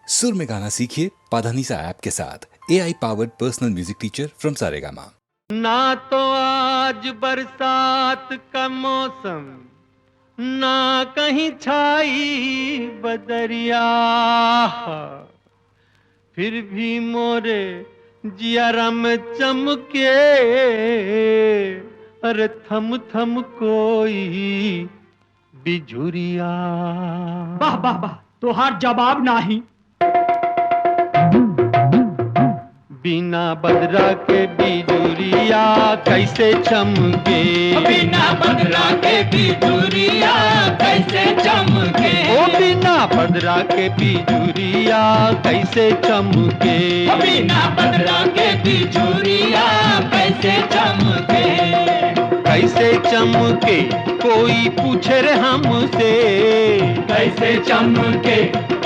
सुर में गाना सीखिए पाधानीसा ऐप के साथ। AI powered personal music teacher from Saregama. ना तो आज बरसात का मौसम, ना कहीं छाई बदरिया, फिर भी मोरे जियारा में चमके अरे थम थम कोई बिजुरिया। वाह वाह वाह, तोहार जवाब नाही। बिना बदरा के बिजुरिया कैसे चमके, बिना बदरा के बिजुरिया कैसे चमके, ओ बिना बदरा के बिजुरिया कैसे चमके, बिना बदरा के बिजुरिया कैसे चमके, कैसे चमके कोई पूछे रे हमसे, कैसे चमके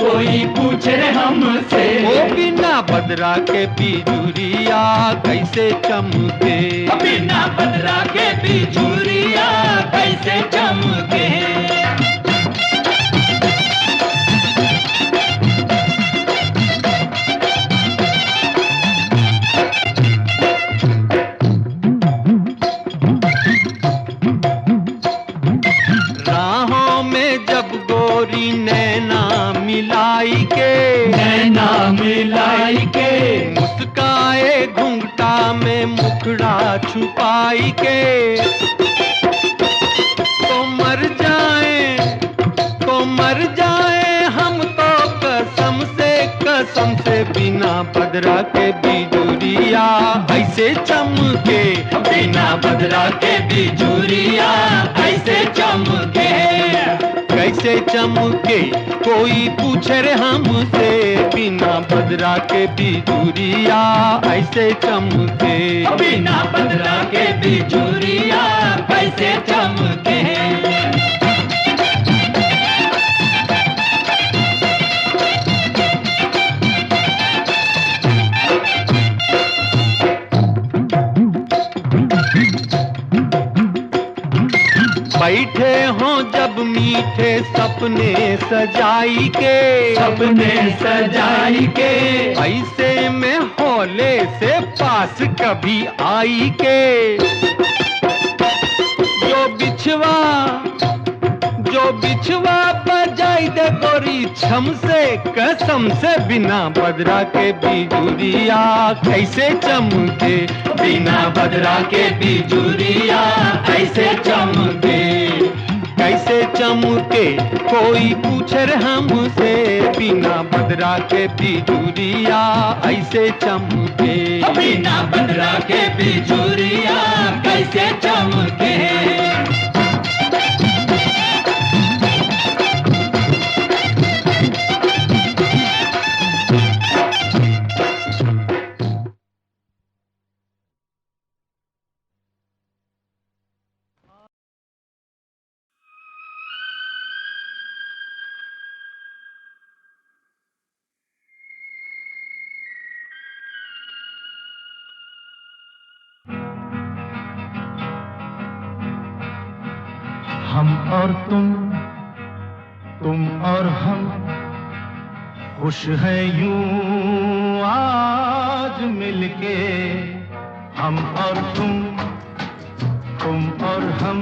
कोई पूछे हमसे, ओ बिना बदरा के बिजुरिया कैसे चमके, बिना बदरा के बिजुरिया कैसे चमके। राहों में जब गोरी नैना मिलाई के, नैना मिलाई के, मुस्काए घुंघटा में मुखड़ा छुपाई के, तो मर जाए हम तो कसम से बिना बदरा के बिजुरिया ऐसे चमके, बिना बदरा के बिजुरिया ऐसे चमके, कैसे चमके कोई पूछे रे हमसे, बिना बदरा के बिजुरिया ऐसे चमके, बिना बदरा के बिजुरिया कैसे चमके। बैठे हों जब मीठे सपने सजाई के, सपने सजाई के, ऐसे में होले से पास कभी आई के, जो बिछवा बजाई दे गोरी छम से कसम से, बिना बदरा के बिजुरिया कैसे चमके, बिना बदरा के बिजुरिया ऐसे चमके, कैसे चमके कोई पूछे रे हमसे, बिना बदरा के बिजुरिया ऐसे चमके, बिना बदरा के बिजुरिया कैसे चमके। हम और तुम और हम, खुश है यूं आज मिलके, हम और तुम और हम,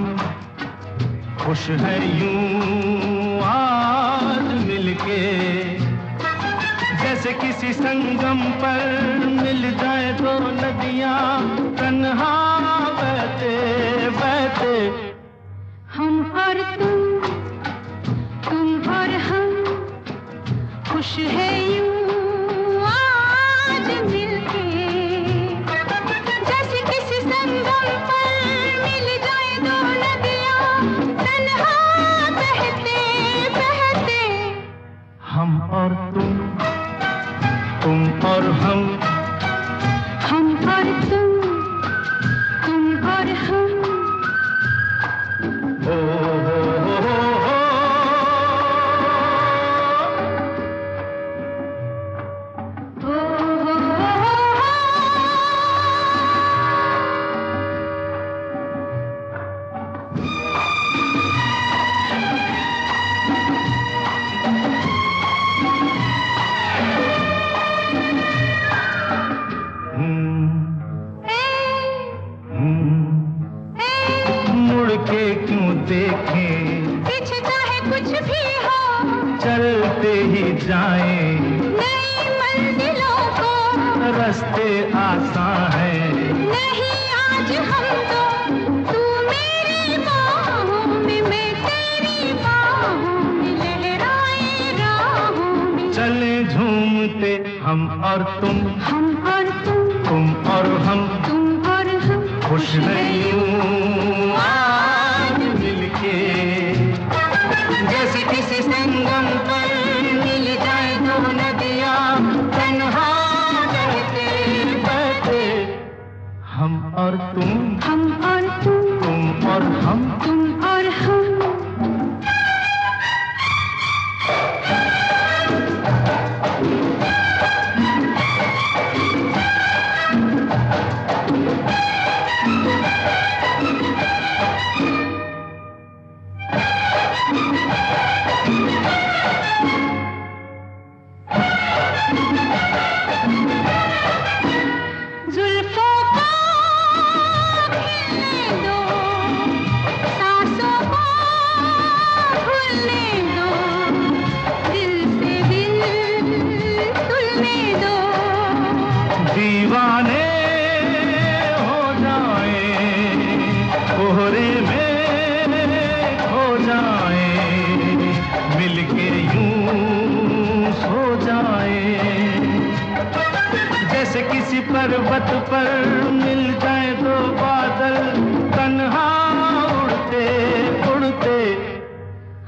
खुश है यूं आज मिलके, जैसे किसी संगम पर मिल जाए दो नदियां तन्हा बहते बहते। हम और तुम और हम, खुश है यूं आज मिलके, जैसे किसी संगम पर मिल जाए दो नदियां तन्हा बहते बहते। हम और तुम और हम, हम और तुम और हम। जाएं, नई मंजिलों को रास्ते आसान हैं। नहीं आज हम तो, तू मेरी बाहों में, मैं तेरी बाहों में, लहराए राहों में। चले झूमते हम और तुम, हम और तुम और हम, तुम और हम, खुश रहियूं आज मिलके। जैसे किसी संगम पर मिल जाए दो नदियाँ, तन्हा बहते बहते हम और तुम, हम और तुम और हम। तुम और हम। जुल्फों को खिलने दो, सांसों को भूलने दो, दिल से दिल तुलने दो। दीवाने हो जाएं, कोहरे में खो जाएं, मिलके यूं सो जाएं। जैसे किसी पर्वत पर मिल जाए दो बादल, तन्हा उड़ते उड़ते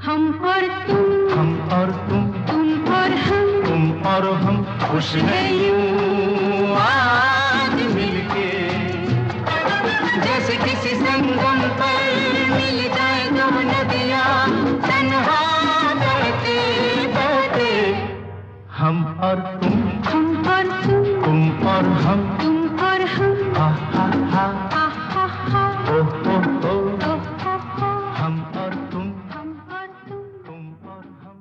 हम और तुम, हम और तुम, तुम और हम, तुम और हम, खुश रहियूं आज मिलके। जैसे किसी संगम पर मिल जाए दो नदियाँ, तन्हा बहते बहते हम और तुम, हम और तुम और हम। तुम और हम। हा हा हा, हा हा हा, ओ हो हो, ओ हा हा, हम और तुम, हम और तुम। तुम और हम।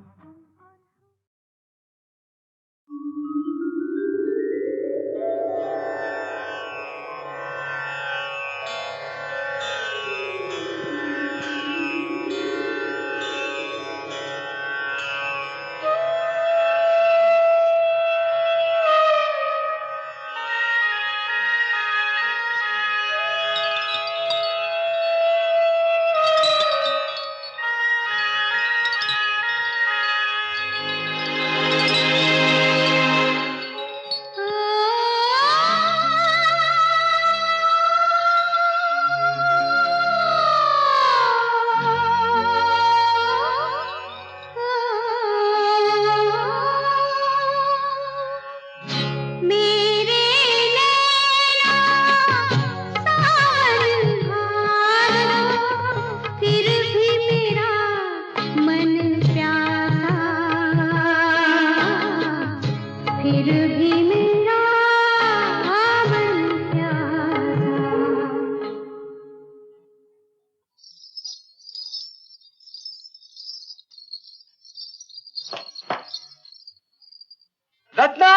रत्ना,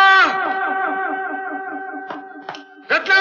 रत्ना,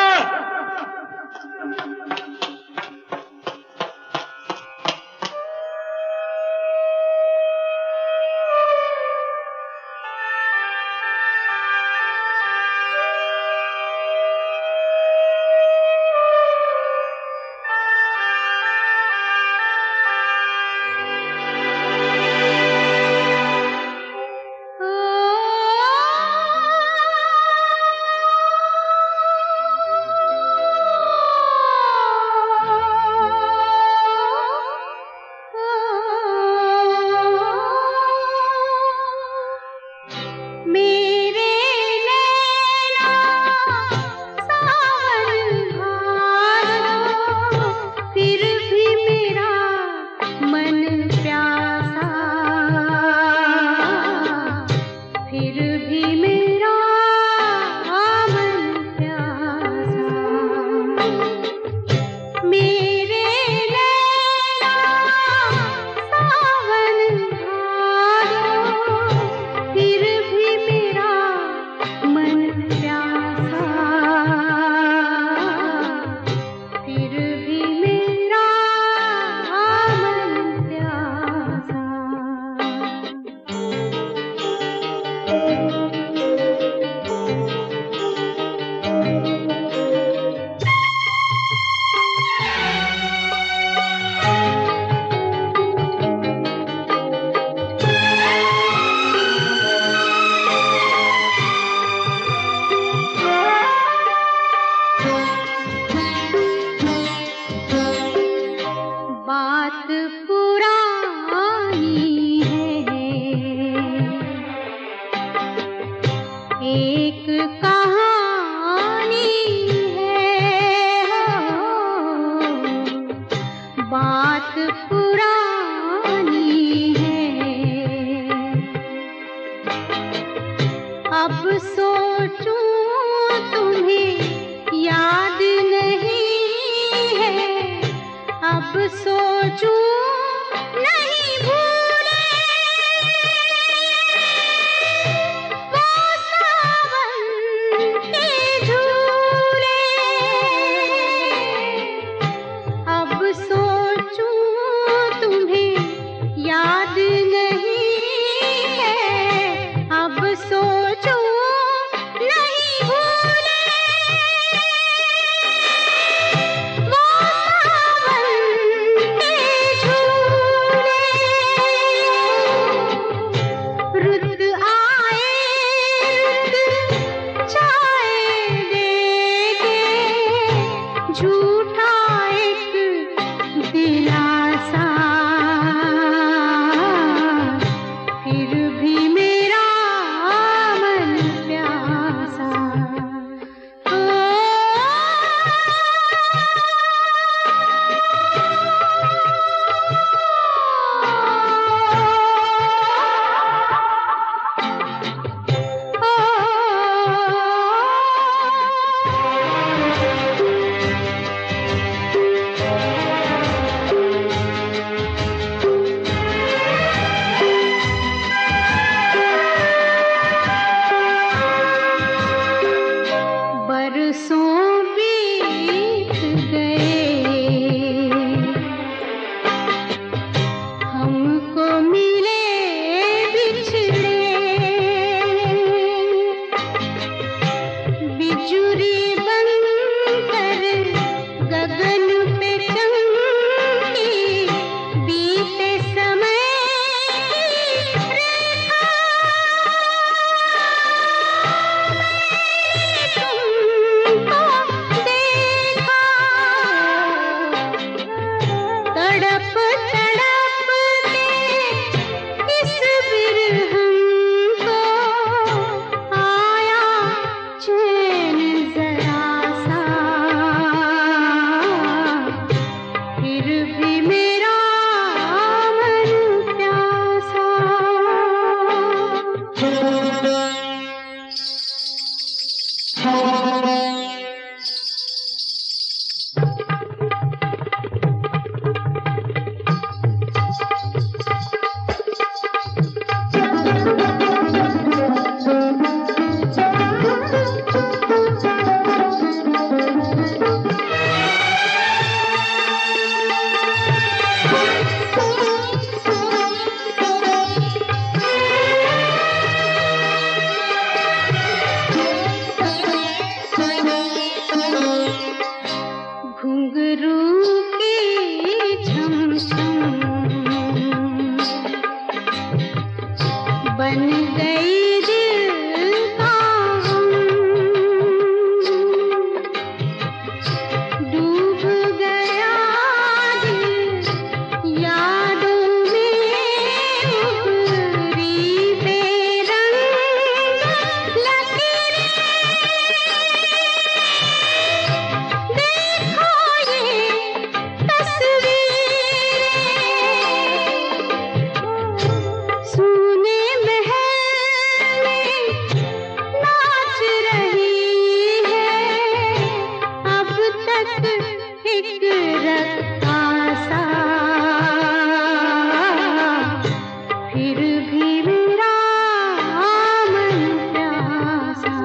एक कहानी है बात पुरानी है। अब सोचूं तुम्हें याद नहीं है, अब सोचूं नहीं भूले वो सावन के झूले। अब सोचूं तुम्हें याद नहीं है, अब सोचूं नहीं भूले वो सावन के झूले। रुत आए रुत जाए देके झूठा एक दिलासा, फिर भी मेरा मन प्यासा। बरसों बीत गए हमको मिले बिछड़े, बिजुरी बनकर गगन पे चमकी बीते समय की रेखा। तुमको देखा तड़प तड़प के इस बिरहम को आया चैन जरा सा, फिर भी मेरा मन प्यासा। घुंघरू की छम छम बन गई दिल का हम, डूब गया दिल यादों में उभरी बेरंग लकीरें। देखो ये तस्वीरें सूने महल में नाच रही है, अब तक एक रक्कासा, फिर भी मेरा मन प्यासा।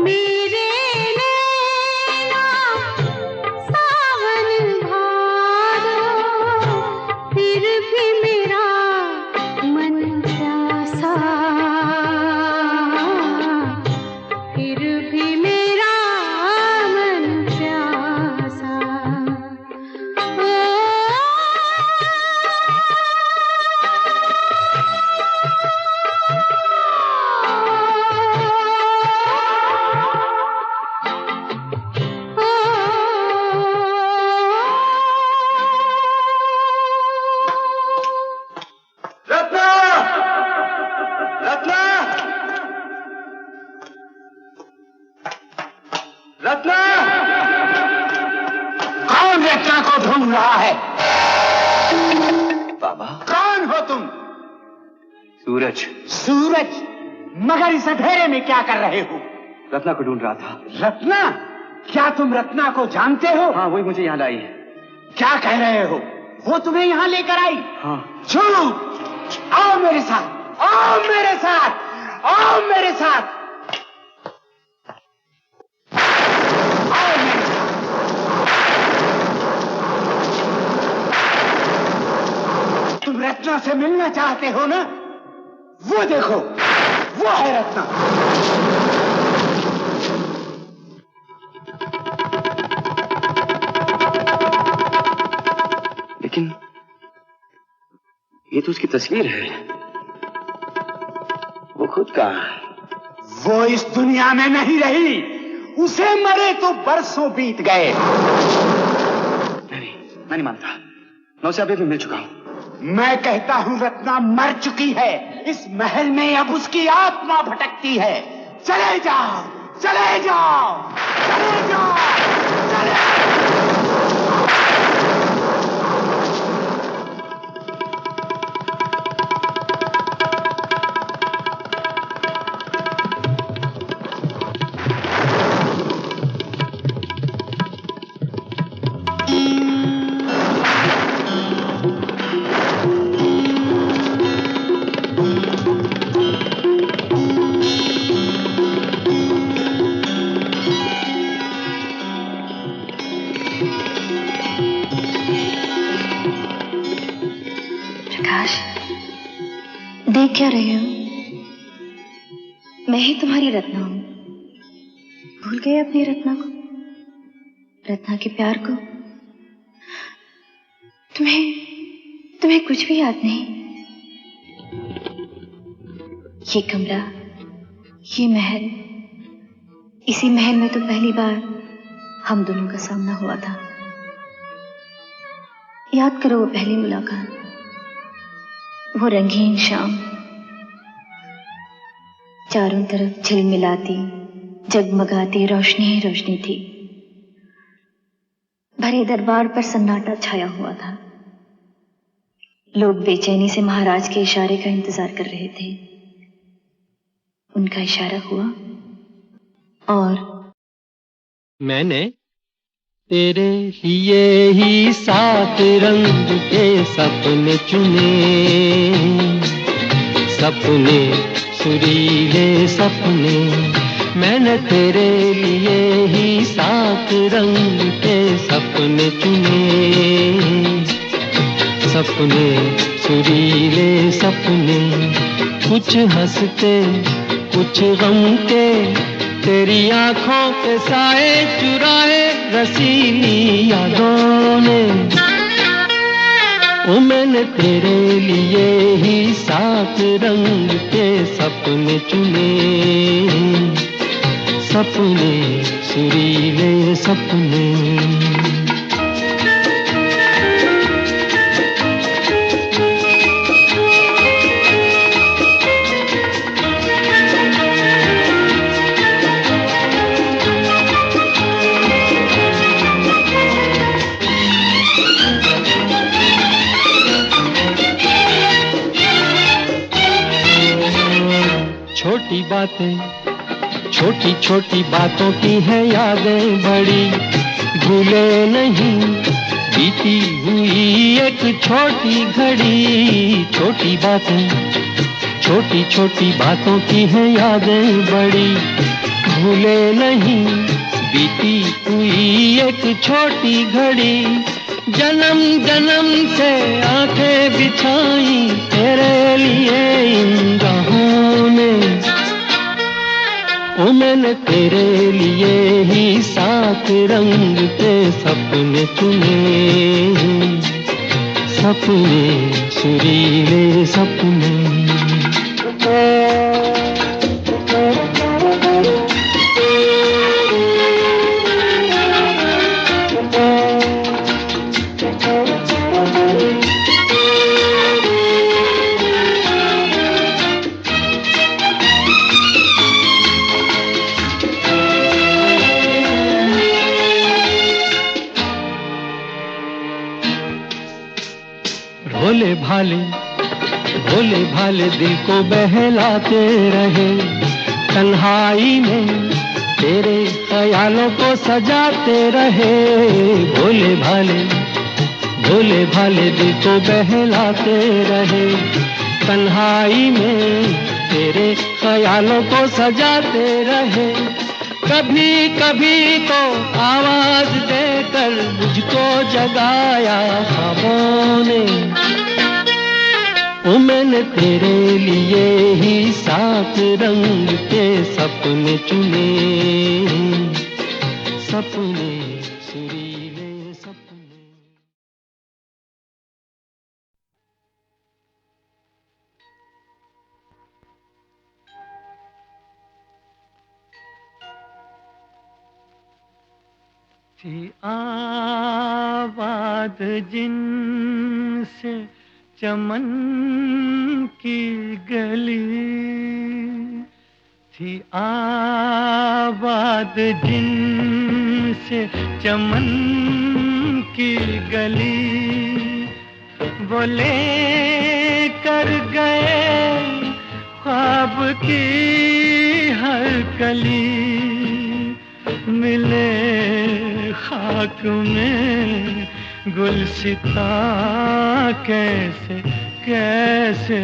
मेरे नैना सावन भादो, फिर भी मेरा मन प्यासा, फिर भी मेरा मन प्यासा। रत्ना! सुन रहा है। बाबा, कौन हो तुम? सूरज। सूरज? मगर इस अंधेरे में क्या कर रहे हो? रत्ना को ढूंढ रहा था। रत्ना? क्या तुम रत्ना को जानते हो? हाँ, वही मुझे यहाँ लाई है। क्या कह रहे हो? वो तुम्हें यहाँ लेकर आई? हाँ। झूठ! आओ मेरे साथ, आओ मेरे साथ, आओ मेरे साथ, आओ मेरे साथ। तुम रत्ना से मिलना चाहते हो ना? वो देखो, वो है रत्ना। लेकिन ये तो उसकी तस्वीर है। वो खुद कहाँ? वो इस दुनिया में नहीं रही। उसे मरे तो बरसों बीत गए। मैं नहीं मानता। मैं उसे अभी भी मिल चुका हूं। मैं कहता हूं रत्ना मर चुकी है। इस महल में अब उसकी आत्मा भटकती है। चले जाओ, चले जाओ, चले जाओ, चले जाओ। देख क्या रहे हो? मैं ही तुम्हारी रत्ना हूं। भूल गए अपनी रत्ना को, रत्ना के प्यार को? तुम्हें कुछ भी याद नहीं? ये कमरा, ये महल, इसी महल में तो पहली बार हम दोनों का सामना हुआ था। याद करो वो पहली मुलाकात, वो रंगीन शाम, चारों तरफ झिलमिलाती जगमगाती रोशनी ही रोशनी थी। भरे दरबार पर सन्नाटा छाया हुआ था। लोग बेचैनी से महाराज के इशारे का इंतजार कर रहे थे। उनका इशारा हुआ और मैंने तेरे लिए ही 7 रंग के सपने चुने, सपने सुरीले सपने। मैंने तेरे लिए ही 7 रंग के सपने चुने, सपने सुरीले सपने। कुछ हंसते कुछ गम के, तेरी आंखों के साए चुराए रसीली यादों ने। ओ मैंने तेरे लिए ही 7 रंग के सपने चुने, सपने सुरीले सपने। छोटी बातें, छोटी छोटी बातों की है यादें बड़ी, भूले नहीं बीती हुई एक छोटी घड़ी। छोटी बातें, छोटी छोटी बातों की है यादें बड़ी, भूले नहीं बीती हुई एक छोटी घड़ी। जन्म जन्म से आंखें बिछाई तेरे लिए इन राहों ने। ओ मैंने तेरे लिए ही 7 रंग के सपने चुने, सपने सुरीले सपने। भाले भोले भाले दिल को बहलाते रहे, तन्हाई में तेरे ख्यालों को सजाते रहे। भोले भाले दिल को बहलाते रहे, तन्हाई में तेरे ख्यालों को सजाते रहे। कभी कभी तो आवाज देकर मुझको जगाया ख्वाबों ने, ओ मैंने तेरे लिए ही 7 रंग के सपने चुने, सपने सुरीले सपने। थी आबाद जिनसे चमन की गली, थी आबाद जिनसे चमन की गली। वो ले कर गए ख्वाब की हर कली, मिले खाक में गुलसिता कैसे कैसे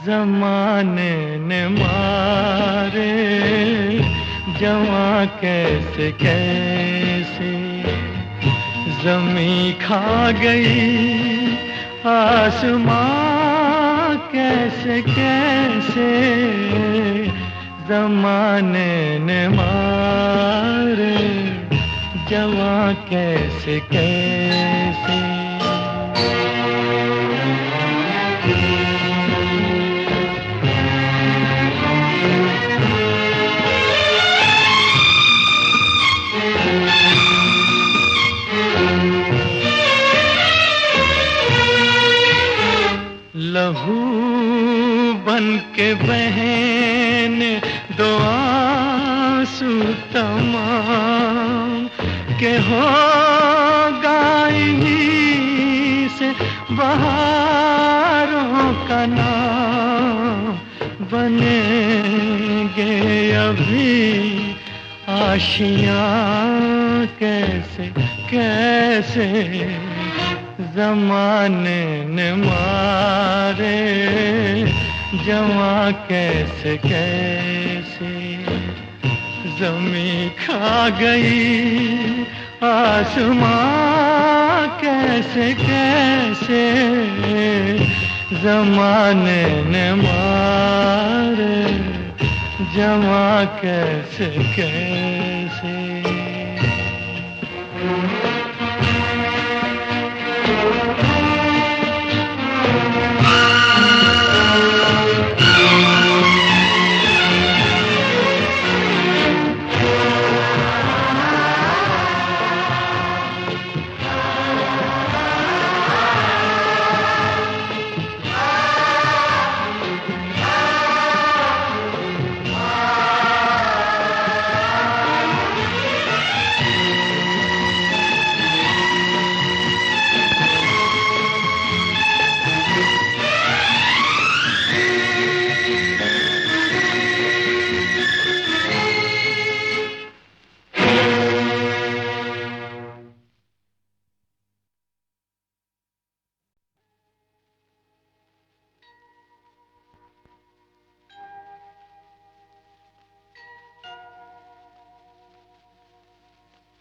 ज़माने ने मारे, जवां कैसे कैसे। ज़मीं खा गई आसमां कैसे कैसे, ज़माने ने मारे, जवां कैसे कैसे। लहू बन के बहन दो आंसू तमाम के होगा इन्हीं से बहारों का नाम। बनेंगे अभी आशियाँ कैसे कैसे, ज़माने ने मारे, जवां कैसे कैसे। ज़मीं खा गई आसमां कैसे कैसे, ज़माने ने मारे, जवां कैसे कैसे।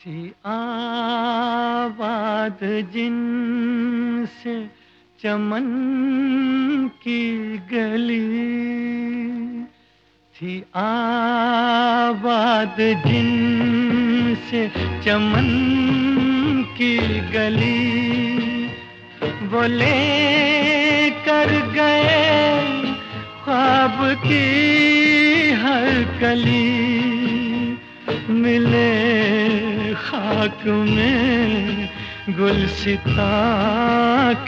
थी आबाद जिनसे चमन की गली, थी आबाद जिनसे चमन की गली। वो ले कर गए ख्वाब की हर कली, मिले खाक में गुलसिता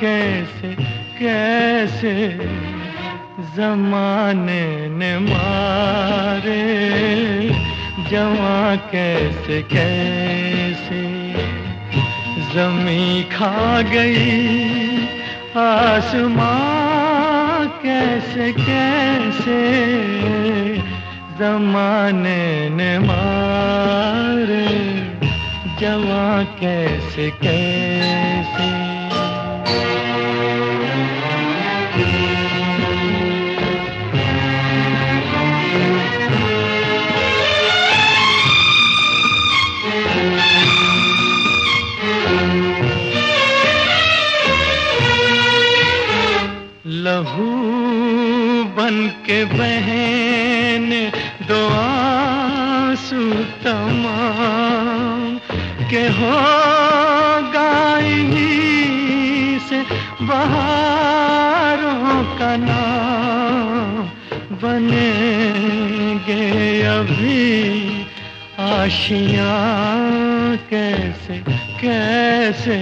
कैसे कैसे, ज़माने ने मारे, जवां कैसे कैसे। ज़मीं खा गई आसमां कैसे कैसे जमाने ने मारे, जवां कैसे कैसे। लहू बन के बहन दो आंसू तमाम के होगा इन्हीं से बहारों का नाम। बनेंगे अभी आशियां कैसे कैसे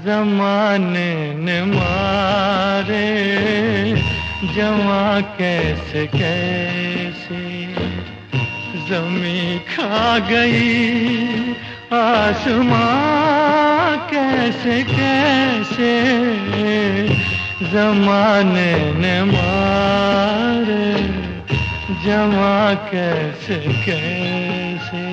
जमाने ने मारे, जवां कैसे कैसे। ज़मीं खा गई आसमां कैसे कैसे, जमाने ने मारे, जवां कैसे कैसे।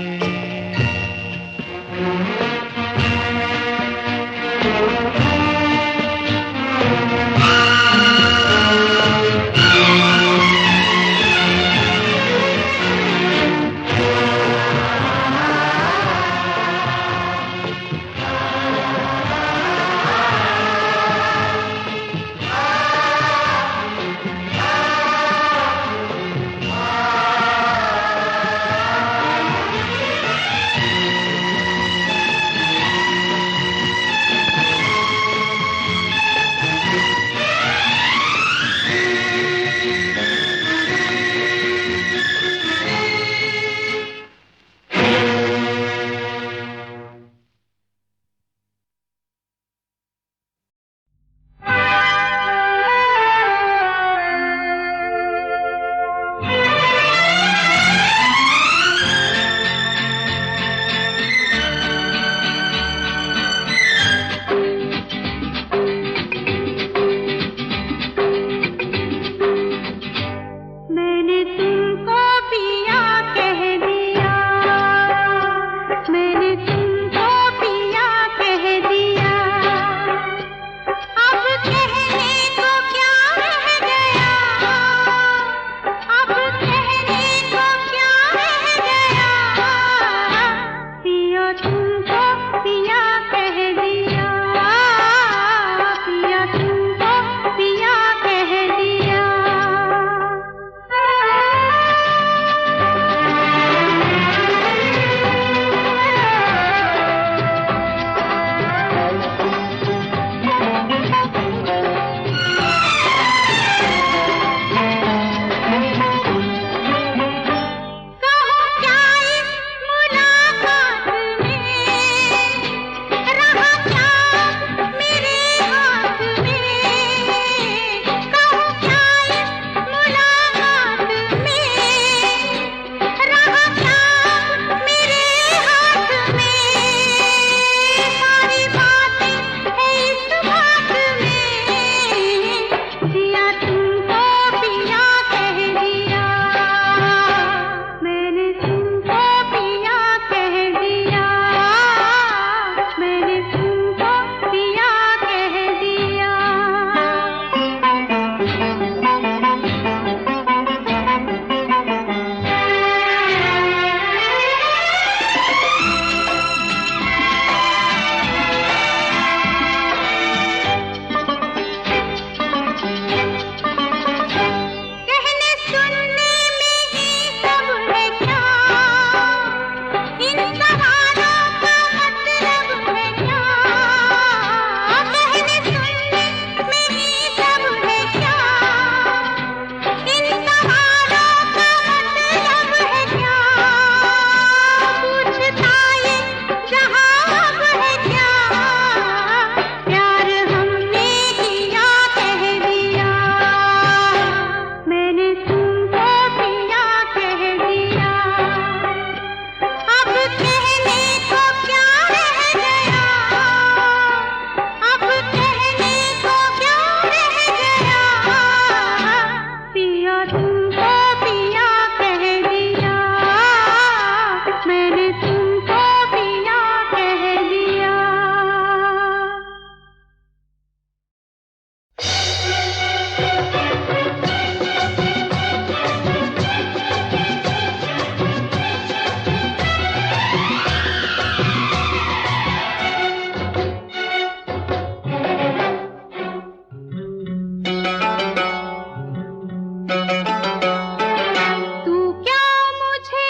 तू क्या मुझे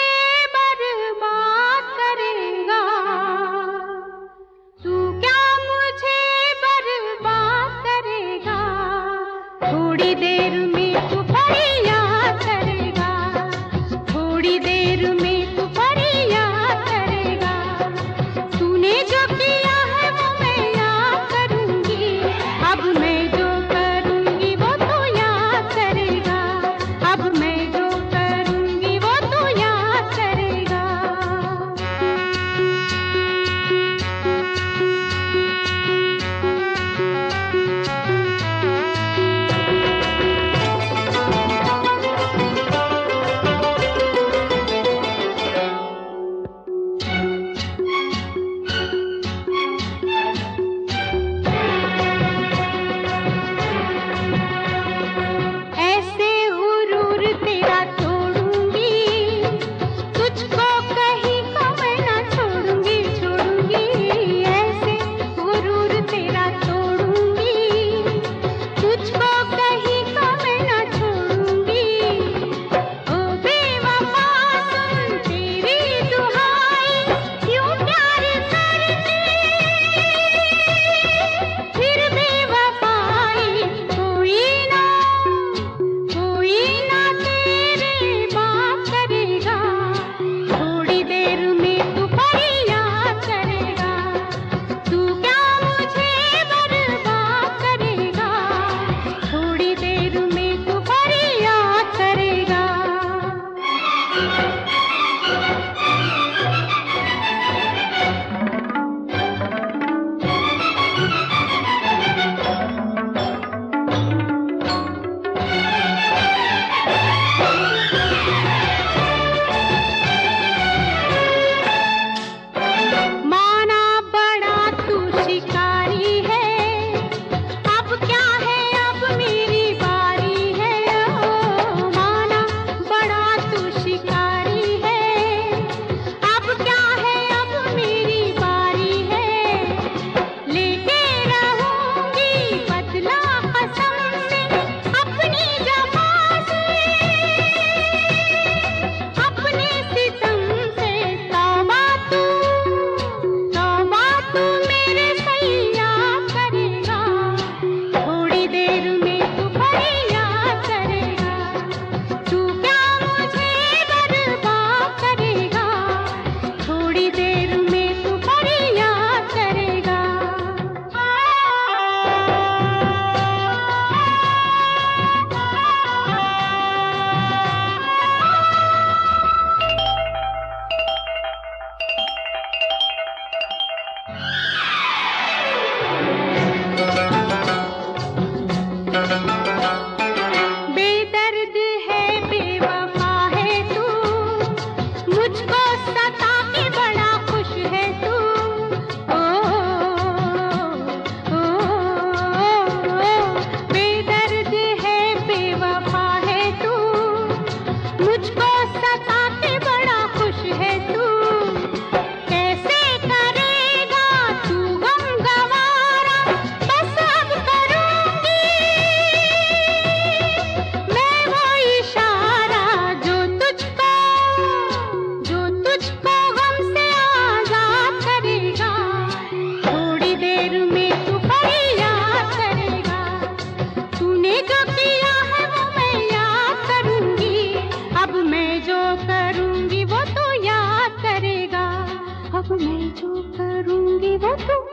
बर्बाद करेगा, तू क्या मुझे बर्बाद करेगा, थोड़ी देर में तू फरियाद करेगा, थोड़ी देर में तू फरियाद करेगा। तूने जो किया है वो मैं याद करूंगी, अब मैं जो करूंगी वो तू याद करेगा, अब मैं जो करूंगी वो तू याद करेगा। ऐसे हुरूर तेरा तोड़ूंगी, तुझको कहीं को मैं ना छोड़ूंगी, छोड़ूंगी। ऐसे हुरूर तेरा तोड़ूंगी, तुझको कहीं को मैं ना छोड़ूंगी। ओ बेवफा सुन तेरी दुहाई, क्यों प्यार करके फिर बेवफाई, कोई ना तेरे बात करेगा, थोड़ी देर में तू फरियाद करेगा। तू क्या मुझे बर्बाद करेगा, थोड़ी देर में तू फरियाद करेगा। माना बड़ा तू शिकारी है, अब क्या है अब मेरी बारी है। ओ माना बड़ा तू शिकारी है, अब क्या है अब मेरी बारी है। लेके रहूंगी बदला कसम से अपनी जफा से, अपने सितम से। तौबा तू मेरे सैया करेगा, थोड़ी देर में तू फरियाद करेगा। तू क्या मुझे बर्बाद करेगा, थोड़ी देर में तू फरियाद करेगा। बेदर्द है बेवफा है तू, मुझको सता के बड़ा खुश है तू। ओ, ओ, बेदर्द है बेवफा है तू, मुझको सता के बड़ा खुश है तू। कैसे करेगा तू गम गवारा, बस अब करूंगी मैं वो इशारा जो तुझको गम से आजाद करेगा। थोड़ी देर में तू फरियाद करेगा। तूने जो किया है वो मैं याद करूंगी, अब मैं जो करूंगी वो तू याद करेगा, अब मैं जो करूंगी वो तू।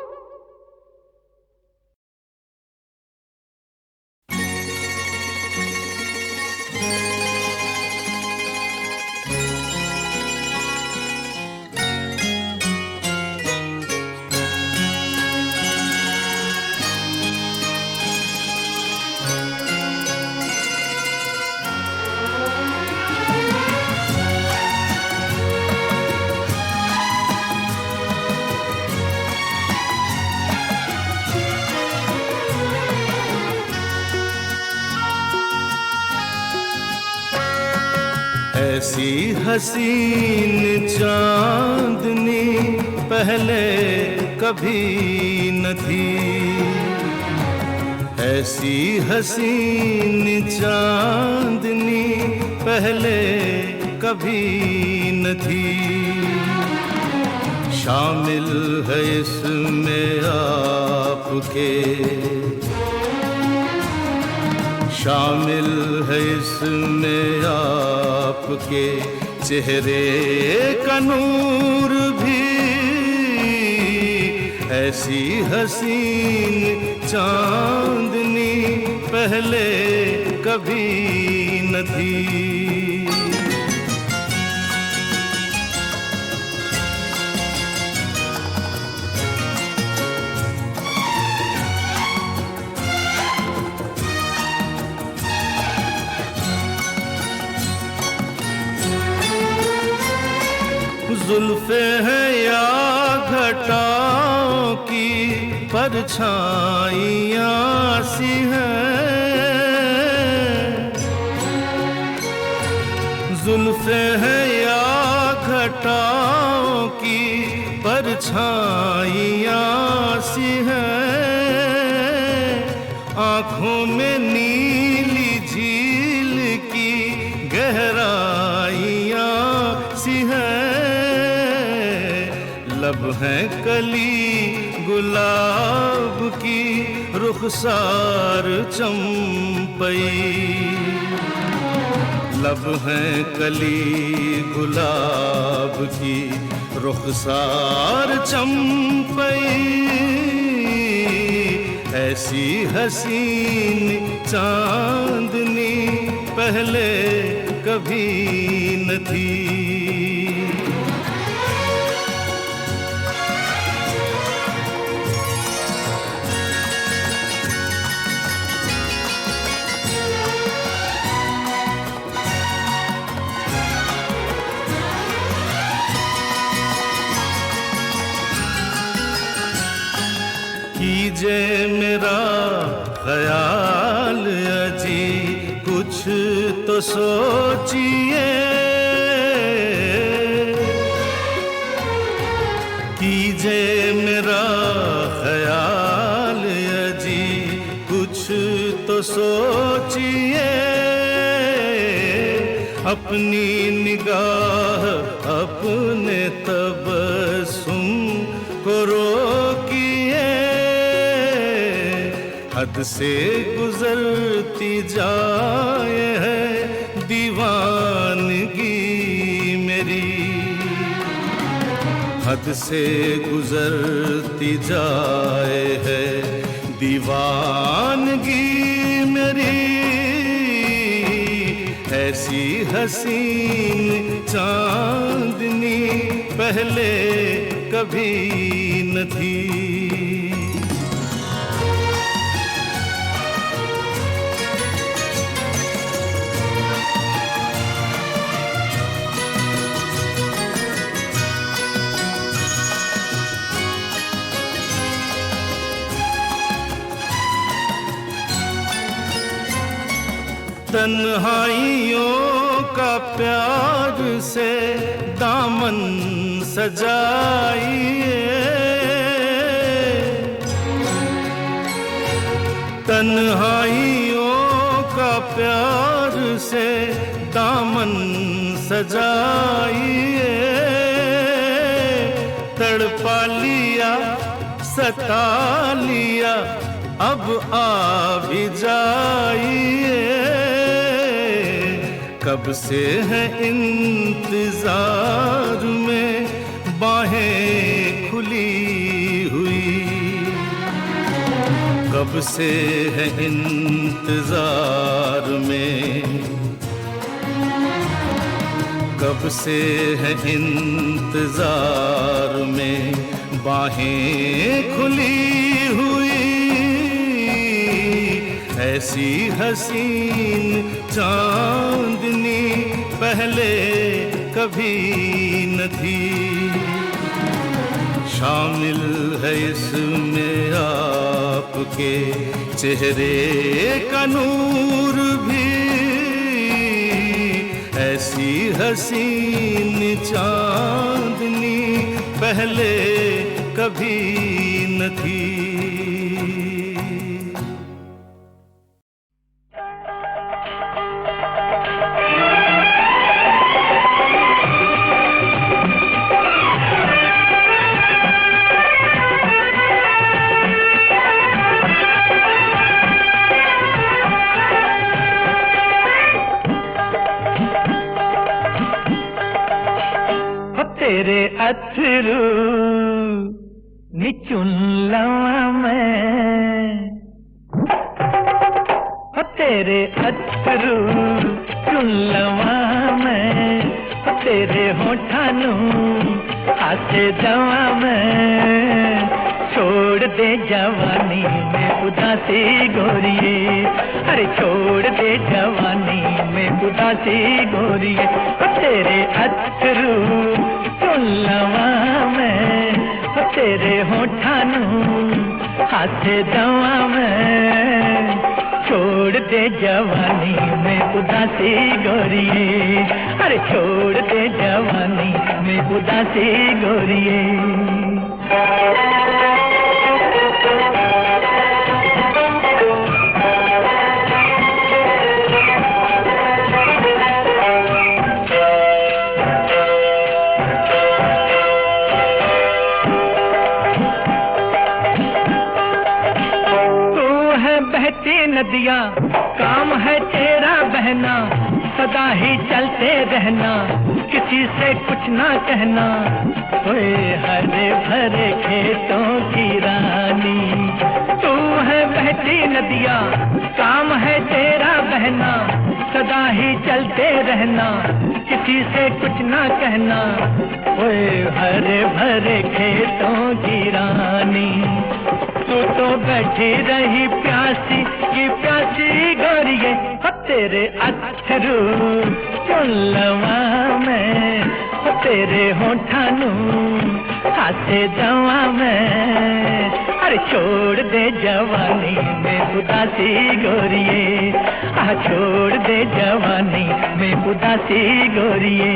ऐसी हसीन चांदनी पहले कभी न थी, ऐसी हसीन चांदनी पहले कभी न थी। शामिल है इसमें आपके, शामिल है इसमें आपके चेहरे का नूर भी। ऐसी हसीन चांदनी पहले कभी न थी। जुल्फे हैं या घटाओं की परछाइयाँ सी हैं। जुल्फे हैं या घटाओं की परछाइयाँ सी हैं। आँखों में नीली झील की गहराइयाँ सी हैं। लब हैं कली गुलाब की रुखसार चंपई। लब हैं कली गुलाब की रुखसार चंपई। ऐसी हसीन चांदनी पहले कभी न थी। कीजे मेरा ख्याल अजी कुछ तो सोचिए। कीजे मेरा ख्याल अजी कुछ तो सोचिए। अपनी निगाह अपने तबस्सुम को रोकिए। हद से गुजरती जाए है दीवानगी मेरी। हद से गुजरती जाए है दीवानगी मेरी। ऐसी हसीन चांदनी पहले कभी न थी। तन्हाइयों का प्यार से दामन सजाइए। तन्हाइयों का प्यार से दामन सजाइए। तड़पा लिया सता लिया अब आ भी जाइए। कब से है इंतजार में बाहें खुली हुई। कब से है इंतजार में, कब से है इंतजार में बाहें खुली हुई। ऐसी हसीन चांदनी पहले कभी न थी। शामिल है इसमें आपके चेहरे का नूर भी। ऐसी हसीन चांदनी पहले कभी न थी। तेरे अथरू निचुन लवा मैं, तेरे अथरू चुन लवा मैं, तेरे होठानू हाथे दवा मैं, छोड़ दे जवानी में उदासी गोरिए, अरे छोड़ दे जवानी में उदासी गोरिए, तेरे अथरू चुन लवा मैं, तेरे होठानू हाथे दवा मैं, छोड़ दे जवानी में उदासी गोरिए, अरे छोड़ दे जवानी में उदासी गोरिए। नदिया काम है तेरा बहना, सदा ही चलते रहना, किसी से कुछ ना कहना, ओए हरे भरे खेतों की रानी, तू है बहती नदिया काम है तेरा बहना, सदा ही चलते रहना, किसी से कुछ ना कहना, ओए हरे भरे खेतों की रानी, तू तो बैठी रही प्यासी की प्यासी गोरिए, तेरे अथरू चुन लवा मैं, तेरे होठानू हाथे दवा मैं, अरे छोड़ दे जवानी में उदासी गोरिए, छोड़ दे जवानी में उदासी गोरिए।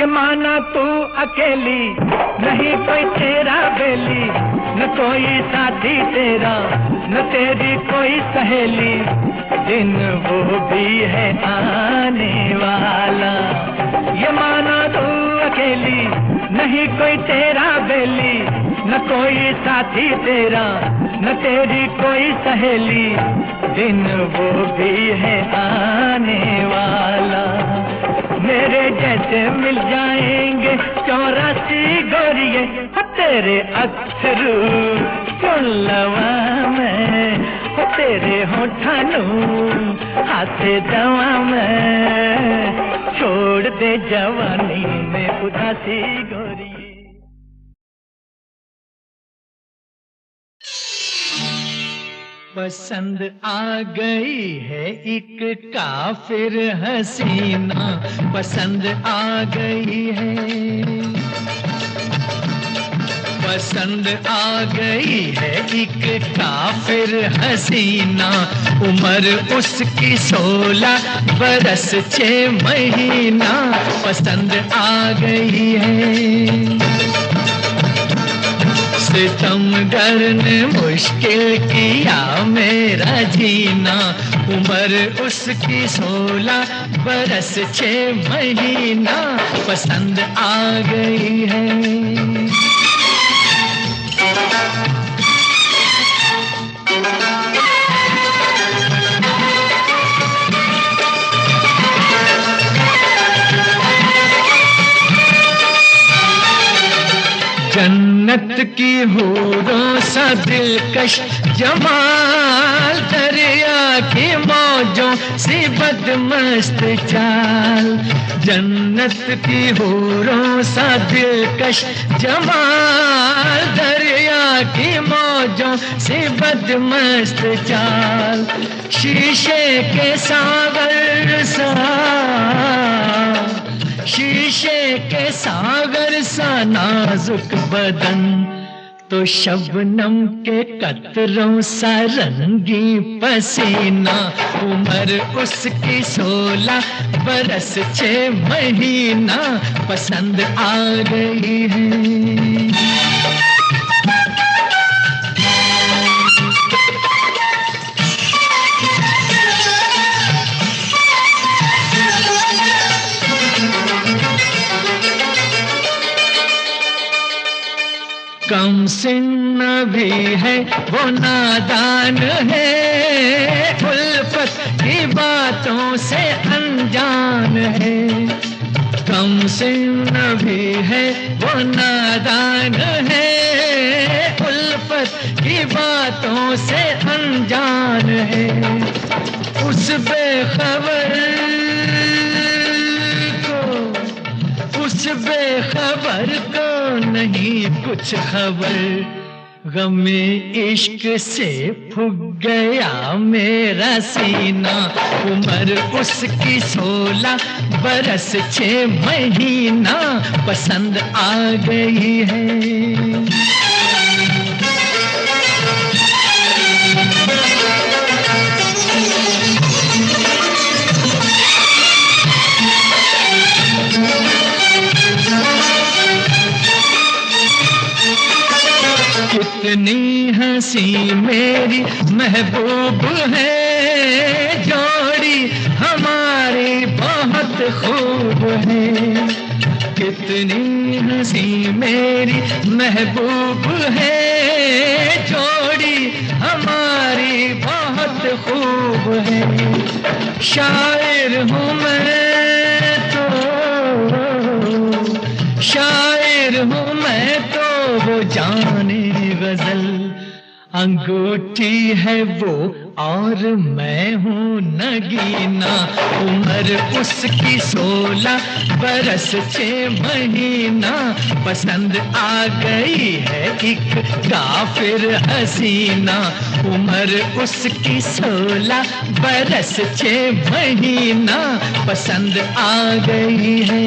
माना तू अकेली नहीं कोई तेरा बेली, न कोई साथी तेरा न तेरी कोई सहेली, दिन वो भी है आने वाला, ये माना तू अकेली नहीं कोई तेरा बेली, न कोई साथी तेरा न तेरी कोई सहेली, दिन वो भी है आने वाला, मेरे जैसे मिल जाएंगे 84 गोरिए, तेरे अथरू चुन लवा मैं, तेरे होठानू हाथे दवा मैं, छोड़ दे जवानी में उदासी गोरिए। पसंद आ गई है एक काफिर हसीना, पसंद आ गई है, पसंद आ गई है एक काफिर हसीना, उम्र उसकी 16 बरस 6 महीना, पसंद आ गई है, सितमगर ने मुश्किल किया मेरा जीना, उम्र उसकी 16 बरस 6 महीना, पसंद आ गई है। जन्नत की हूरों सा दिलकश जमाल, दरिया की मौजों सी बदमस्त चाल, जन्नत की हूरों सा दिलकश जमाल, दरिया की मौजों सी बदमस्त चाल, शीशे के सागर सा, शीशे के सागर सा नाजुक बदन, तो शबनम के कतरों सा रंगी पसीना, उम्र उसकी 16 बरस 6 महीना, पसंद आ गई है। कम सिन भी है वो नादान है, उल्फत की बातों से अनजान है। कम सिन भी है वो नादान है, उल्फत की बातों से अनजान है। उस बेखबर को नहीं कुछ खबर, गमे इश्क से फूक गया मेरा सीना। उम्र उसकी 16 बरस 6 महीना, पसंद आ गई है। कितनी हंसी मेरी महबूब है, जोड़ी हमारी बहुत खूब है। कितनी हंसी मेरी महबूब है, जोड़ी हमारी बहुत खूब है। शायर हूँ मैं तो, शायर हूँ मैं तो वो जाने गजल। अंगूठी है वो और मैं हूँ नगीना, उम्र उसकी 16 बरस 6 महीना, पसंद आ गई है एक काफिर हसीना। उम्र उसकी 16 बरस 6 महीना, पसंद आ गई है।